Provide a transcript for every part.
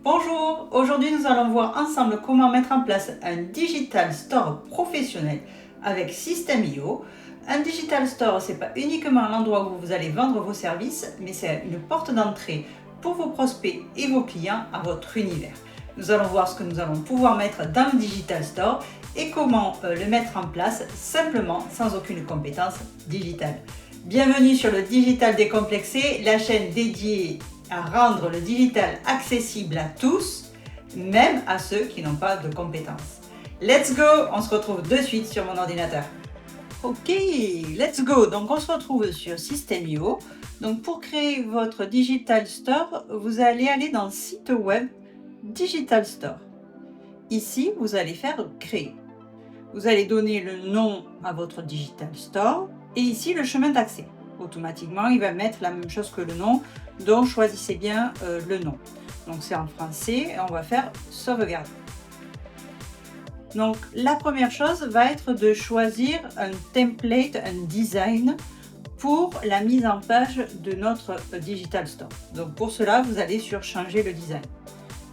Bonjour, aujourd'hui nous allons voir ensemble comment mettre en place un Digital Store professionnel avec System.io. Un Digital Store, ce n'est pas uniquement l'endroit où vous allez vendre vos services, mais c'est une porte d'entrée pour vos prospects et vos clients à votre univers. Nous allons voir ce que nous allons pouvoir mettre dans le Digital Store et comment le mettre en place simplement sans aucune compétence digitale. Bienvenue sur le Digital Décomplexé, la chaîne dédiée à rendre le digital accessible à tous, même à ceux qui n'ont pas de compétences. Let's go! On se retrouve de suite sur mon ordinateur. Ok, let's go! Donc on se retrouve sur System.io. Donc pour créer votre Digital Store, vous allez aller dans le site web Digital Store. Ici, vous allez faire créer. Vous allez donner le nom à votre Digital Store et ici le chemin d'accès. Automatiquement, il va mettre la même chose que le nom, donc choisissez bien le nom. Donc c'est en français et on va faire sauvegarde. Donc la première chose va être de choisir un template, un design pour la mise en page de notre Digital Store. Donc pour cela, vous allez sur changer le design.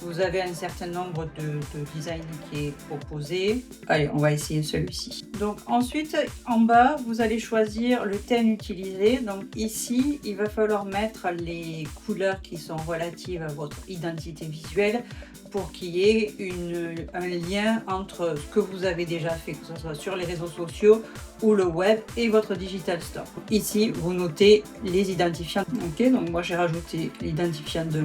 Vous avez un certain nombre de designs qui est proposé. Allez, on va essayer celui-ci. Donc ensuite, en bas, vous allez choisir le thème utilisé. Donc ici, il va falloir mettre les couleurs qui sont relatives à votre identité visuelle pour qu'il y ait un lien entre ce que vous avez déjà fait, que ce soit sur les réseaux sociaux ou le web et votre Digital Store. Ici, vous notez les identifiants. Ok, donc moi j'ai rajouté l'identifiant de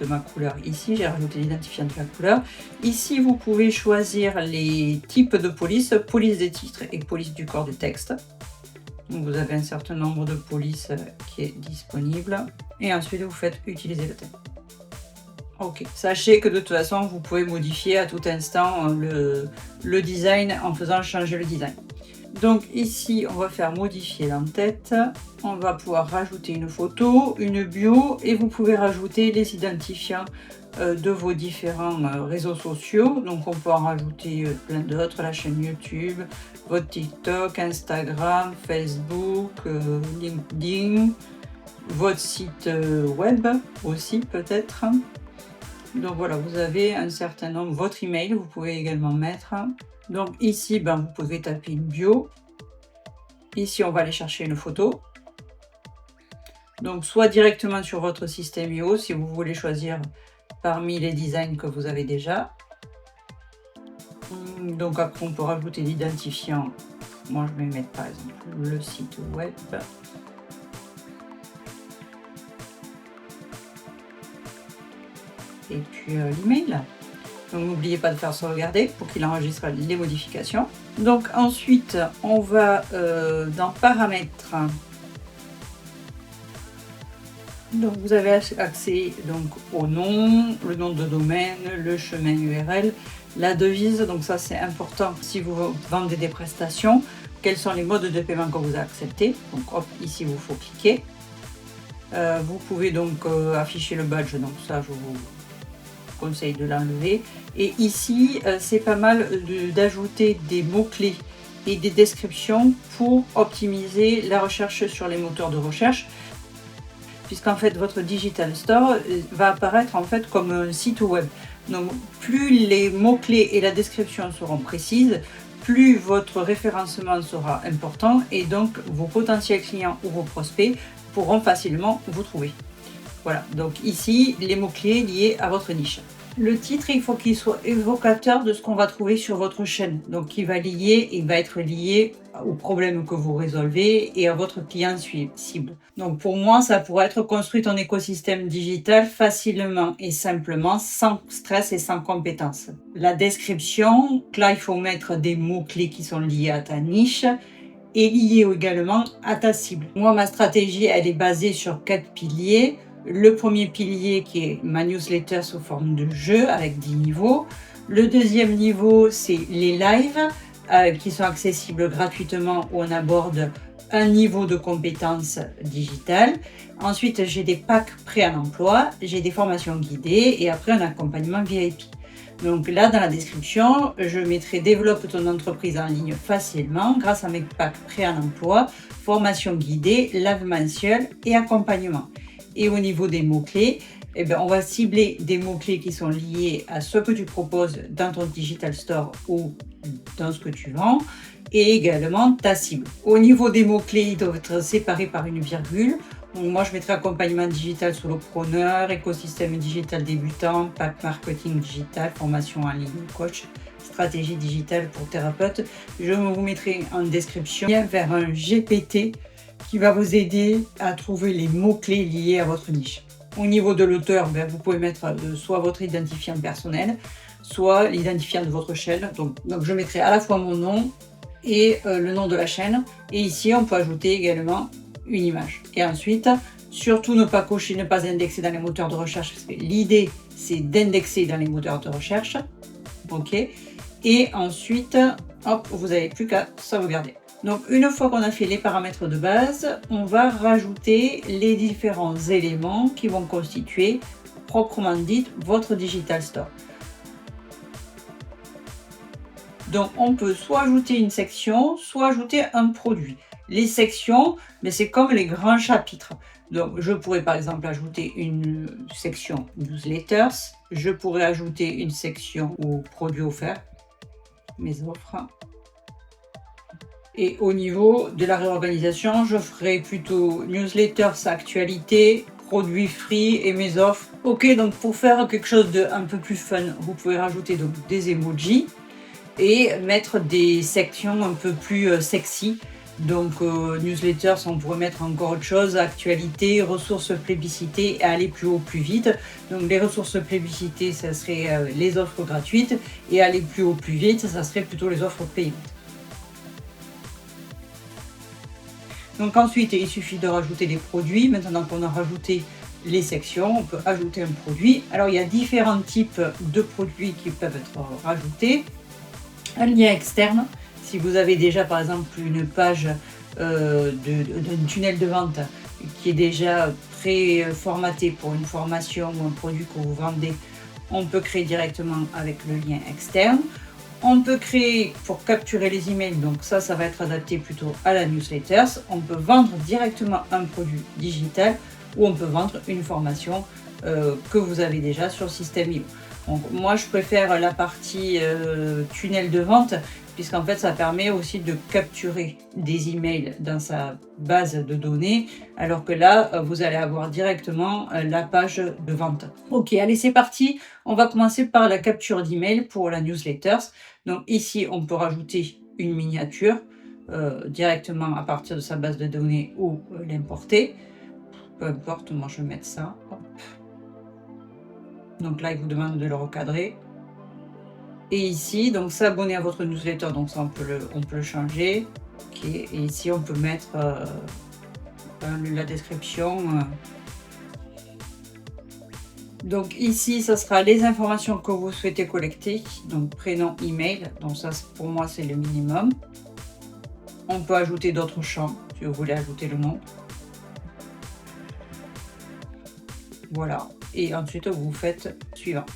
ma couleur ici, j'ai rajouté l'identifiant de la couleur. Ici, vous pouvez choisir les types de police, police des titres et police du corps de texte. Donc vous avez un certain nombre de polices qui est disponible. Et ensuite, vous faites utiliser le thème. Ok, sachez que de toute façon, vous pouvez modifier à tout instant le design en faisant changer le design. Donc ici, on va faire modifier l'entête. On va pouvoir rajouter une photo, une bio et vous pouvez rajouter les identifiants de vos différents réseaux sociaux. Donc on peut en rajouter plein d'autres, la chaîne YouTube, votre TikTok, Instagram, Facebook, LinkedIn, votre site web aussi peut-être. Donc voilà, vous avez un certain nombre, votre email, vous pouvez également mettre. Donc ici, vous pouvez taper une bio. Ici, on va aller chercher une photo. Donc soit directement sur votre System.io si vous voulez choisir parmi les designs que vous avez déjà. Donc après, on peut rajouter l'identifiant. Moi, je vais mettre par exemple le site web. Et puis l'email. Donc n'oubliez pas de faire sauvegarder pour qu'il enregistre les modifications. Donc ensuite, on va dans paramètres. Donc vous avez accès donc au nom, le nom de domaine, le chemin URL, la devise. Donc ça c'est important si vous vendez des prestations. Quels sont les modes de paiement que vous acceptez. Donc hop, ici vous faut cliquer. Vous pouvez donc afficher le badge. Donc ça je vous conseille de l'enlever. Et ici, c'est pas mal d'ajouter des mots-clés et des descriptions pour optimiser la recherche sur les moteurs de recherche. Puisqu'en fait, votre Digital Store va apparaître en fait comme un site web. Donc, plus les mots-clés et la description seront précises, plus votre référencement sera important et donc vos potentiels clients ou vos prospects pourront facilement vous trouver. Voilà, donc ici, les mots-clés liés à votre niche. Le titre, il faut qu'il soit évocateur de ce qu'on va trouver sur votre chaîne. Donc, il va être lié aux problèmes que vous résolvez et à votre client cible. Donc, pour moi, ça pourrait être construit en écosystème digital facilement et simplement, sans stress et sans compétences. La description, là, il faut mettre des mots-clés qui sont liés à ta niche et liés également à ta cible. Moi, ma stratégie, elle est basée sur 4 piliers. Le premier pilier qui est ma newsletter sous forme de jeu avec 10 niveaux. Le deuxième niveau, c'est les lives qui sont accessibles gratuitement où on aborde un niveau de compétences digitales. Ensuite, j'ai des packs prêts à l'emploi, j'ai des formations guidées et après un accompagnement VIP. Donc là, dans la description, je mettrai développe ton entreprise en ligne facilement grâce à mes packs prêts à l'emploi, formation guidée, live mensuel et accompagnement. Et au niveau des mots-clés, eh bien, on va cibler des mots-clés qui sont liés à ce que tu proposes dans ton Digital Store ou dans ce que tu vends, et également ta cible. Au niveau des mots-clés, ils doivent être séparés par une virgule. Donc moi, je mettrai accompagnement digital solopreneur, écosystème digital débutant, pack marketing digital, formation en ligne, coach, stratégie digitale pour thérapeute. Je vous mettrai en description vers un GPT qui va vous aider à trouver les mots-clés liés à votre niche. Au niveau de l'auteur, vous pouvez mettre soit votre identifiant personnel, soit l'identifiant de votre chaîne. Donc je mettrai à la fois mon nom et le nom de la chaîne. Et ici, on peut ajouter également une image. Et ensuite, surtout ne pas cocher, ne pas indexer dans les moteurs de recherche, parce que l'idée, c'est d'indexer dans les moteurs de recherche. OK. Et ensuite, hop, vous n'avez plus qu'à sauvegarder. Donc, une fois qu'on a fait les paramètres de base, on va rajouter les différents éléments qui vont constituer, proprement dit, votre Digital Store. Donc, on peut soit ajouter une section, soit ajouter un produit. Les sections, mais c'est comme les grands chapitres. Donc, je pourrais par exemple ajouter une section newsletters. Je pourrais ajouter une section aux produits offerts, mes offres. Et au niveau de la réorganisation, je ferai plutôt newsletters, actualités, produits free et mes offres. Ok, donc pour faire quelque chose de un peu plus fun, vous pouvez rajouter donc des emojis et mettre des sections un peu plus sexy. Donc newsletters, on pourrait mettre encore autre chose, actualité, ressources plébiscitées et aller plus haut, plus vite. Donc les ressources plébiscitées, ça serait les offres gratuites, et aller plus haut, plus vite, ça serait plutôt les offres payantes. Donc ensuite, il suffit de rajouter des produits. Maintenant qu'on a rajouté les sections, on peut ajouter un produit. Alors il y a différents types de produits qui peuvent être rajoutés. Un lien externe, si vous avez déjà par exemple une page d'un tunnel de vente qui est déjà pré-formaté pour une formation ou un produit que vous vendez, on peut créer directement avec le lien externe. On peut créer pour capturer les emails, donc ça va être adapté plutôt à la newsletters. On peut vendre directement un produit digital ou on peut vendre une formation que vous avez déjà sur Système.io. Donc moi je préfère la partie tunnel de vente, puisqu'en fait ça permet aussi de capturer des emails dans sa base de données, alors que là vous allez avoir directement la page de vente. Ok, allez c'est parti, on va commencer par la capture d'email pour la newsletters. Donc ici on peut rajouter une miniature directement à partir de sa base de données ou l'importer. Peu importe, moi je vais mettre ça. Hop. Donc là, il vous demande de le recadrer. Et ici, donc s'abonner à votre newsletter, donc ça on peut le changer. Ok. Et ici, on peut mettre la description. Donc ici, ça sera les informations que vous souhaitez collecter. Donc prénom, email. Donc ça, pour moi, c'est le minimum. On peut ajouter d'autres champs, si vous voulez ajouter le nom. Voilà. Et ensuite, vous faites suivant.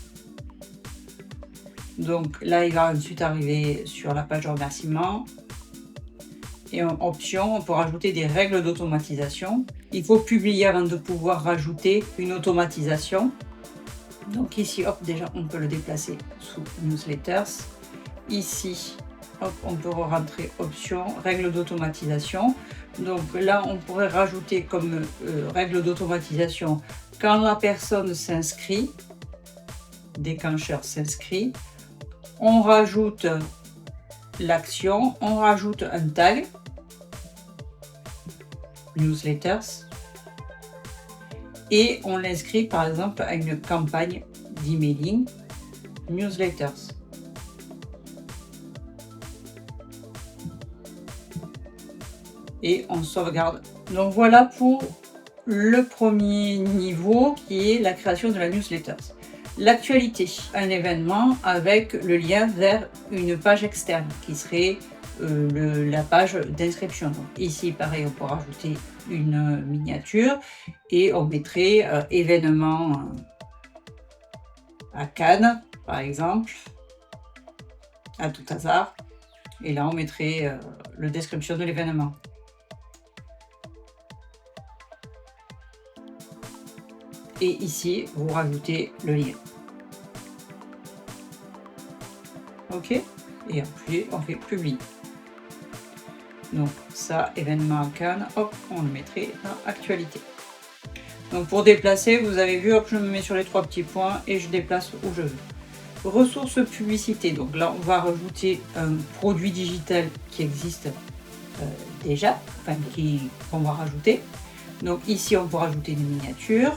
Donc là, il va ensuite arriver sur la page de remerciement. Et en option, on peut rajouter des règles d'automatisation. Il faut publier avant de pouvoir rajouter une automatisation. Donc ici, hop, déjà, on peut le déplacer sous newsletters. Ici, hop, on peut rentrer option, règles d'automatisation. Donc là, on pourrait rajouter comme règle d'automatisation quand la personne s'inscrit, déclencheur s'inscrit, on rajoute l'action, on rajoute un tag, newsletters, et on l'inscrit par exemple à une campagne d'emailing, newsletters. Et on sauvegarde. Donc voilà pour le premier niveau qui est la création de la newsletter. L'actualité, un événement avec le lien vers une page externe qui serait la page d'inscription. Donc ici, pareil, on peut rajouter une miniature et on mettrait événement à Cannes, par exemple, à tout hasard. Et là, on mettrait la description de l'événement. Et ici, vous rajoutez le lien. OK. Et après, on fait publier. Donc ça, événement à Cannes, hop, on le mettrait dans actualité. Donc pour déplacer, vous avez vu, hop, je me mets sur les 3 petits points et je déplace où je veux. Ressources publicité, donc là on va rajouter un produit digital qui existe déjà, enfin qu'on va rajouter. Donc ici on peut rajouter des miniatures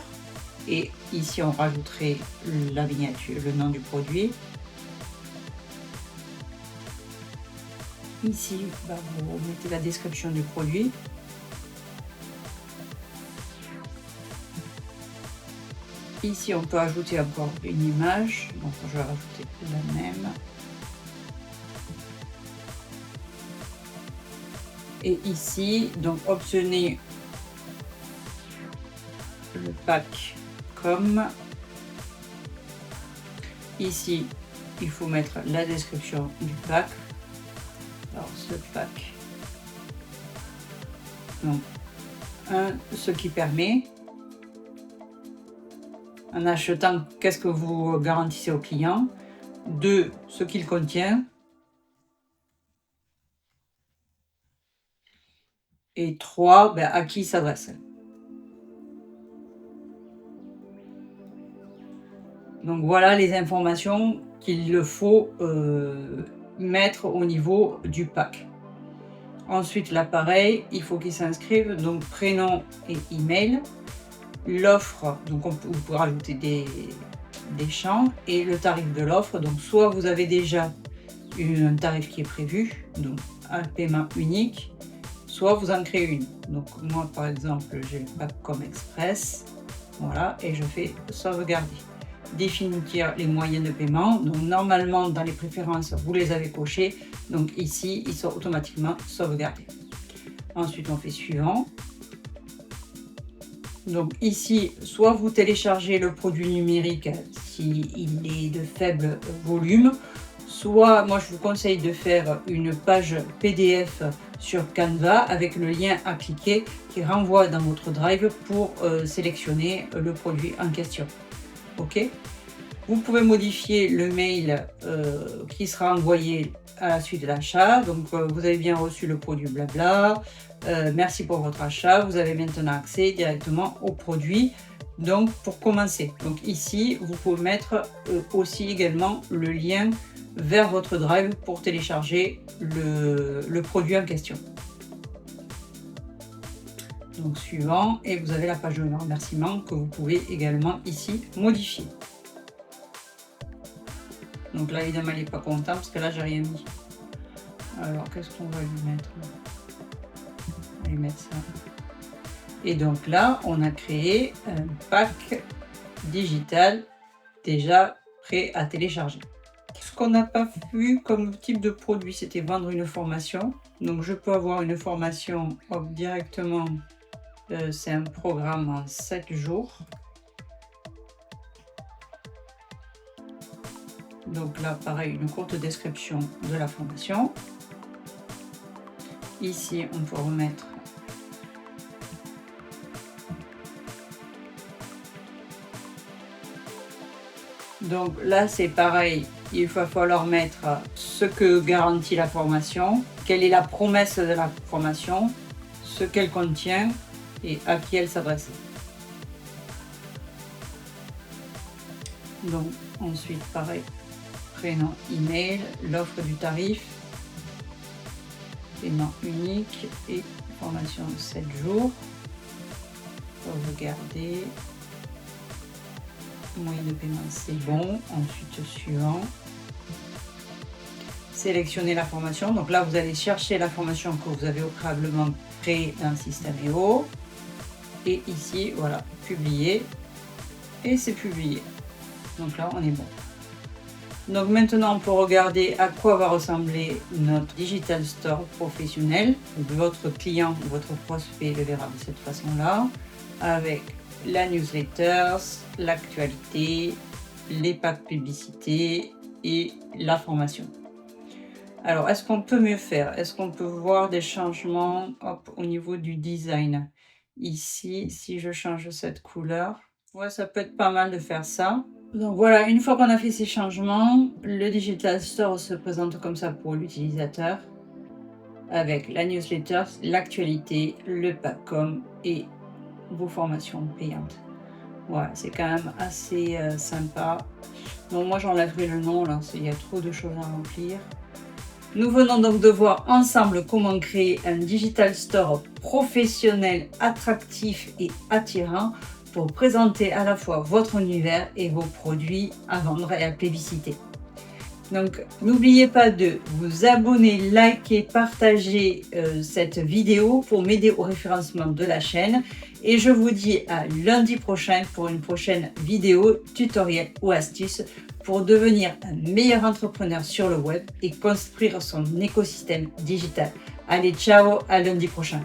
et ici on rajouterait la miniature, le nom du produit. Ici vous mettez la description du produit. Ici on peut ajouter encore une image, donc je vais rajouter la même. Et ici, donc obtenez le pack comme. Ici, il faut mettre la description du pack. Alors ce pack, donc ce qui permet, en achetant, qu'est-ce que vous garantissez au client, 2, ce qu'il contient, et 3, à qui il s'adresse. Donc voilà les informations qu'il faut mettre au niveau du pack. Ensuite l'appareil, il faut qu'il s'inscrive, donc prénom et email. L'offre, donc vous pouvez rajouter des champs, et le tarif de l'offre. Donc soit vous avez déjà un tarif qui est prévu, donc un paiement unique, soit vous en créez une. Donc moi par exemple j'ai le pack comme express, voilà, et je fais sauvegarder. Définir les moyens de paiement, donc normalement dans les préférences vous les avez cochés, donc ici ils sont automatiquement sauvegardés. Ensuite on fait suivant. Donc ici, soit vous téléchargez le produit numérique s'il est de faible volume, soit moi je vous conseille de faire une page PDF sur Canva avec le lien à cliquer qui renvoie dans votre Drive pour sélectionner le produit en question. OK. Vous pouvez modifier le mail qui sera envoyé à la suite de l'achat. Donc vous avez bien reçu le produit blabla. Merci pour votre achat. Vous avez maintenant accès directement au produit. Donc pour commencer, donc ici vous pouvez mettre aussi également le lien vers votre Drive pour télécharger le produit en question. Donc suivant, et vous avez la page de remerciement que vous pouvez également ici modifier. Donc là évidemment il n'est pas content parce que là j'ai rien mis. Alors qu'est-ce qu'on va lui mettre? On va lui mettre ça. Et donc là on a créé un pack digital déjà prêt à télécharger. Ce qu'on n'a pas vu comme type de produit, c'était vendre une formation. Donc je peux avoir une formation directement, c'est un programme en 7 jours. Donc là pareil, une courte description de la formation. Ici on peut remettre donc là c'est pareil, il va falloir mettre ce que garantit la formation, quelle est la promesse de la formation, ce qu'elle contient et à qui elle s'adresse. Donc ensuite pareil, prénom, email, l'offre du tarif, paiement unique et formation 7 jours. Sauvegarder. Moyen de paiement c'est bon. Ensuite suivant. Sélectionner la formation. Donc là vous allez chercher la formation que vous avez au préalablement créée dans System.io. Et ici voilà, publier. Et c'est publié. Donc là on est bon. Donc maintenant on peut regarder à quoi va ressembler notre Digital Store professionnel. Votre client ou votre prospect le verra de cette façon-là, avec la newsletter, l'actualité, les packs publicité et la formation. Alors est-ce qu'on peut mieux faire? Est-ce qu'on peut voir des changements au niveau du design? Ici, si je change cette couleur, Ouais, ça peut être pas mal de faire ça. Donc voilà, une fois qu'on a fait ces changements, le Digital Store se présente comme ça pour l'utilisateur, avec la newsletter, l'actualité, le pack.com et vos formations payantes. Voilà, c'est quand même assez sympa. Donc moi j'enlèverai le nom là, il y a trop de choses à remplir. Nous venons donc de voir ensemble comment créer un Digital Store professionnel, attractif et attirant pour présenter à la fois votre univers et vos produits à vendre et à publiciter. Donc n'oubliez pas de vous abonner, liker, partager cette vidéo pour m'aider au référencement de la chaîne. Et je vous dis à lundi prochain pour une prochaine vidéo, tutoriel ou astuce pour devenir un meilleur entrepreneur sur le web et construire son écosystème digital. Allez, ciao, à lundi prochain.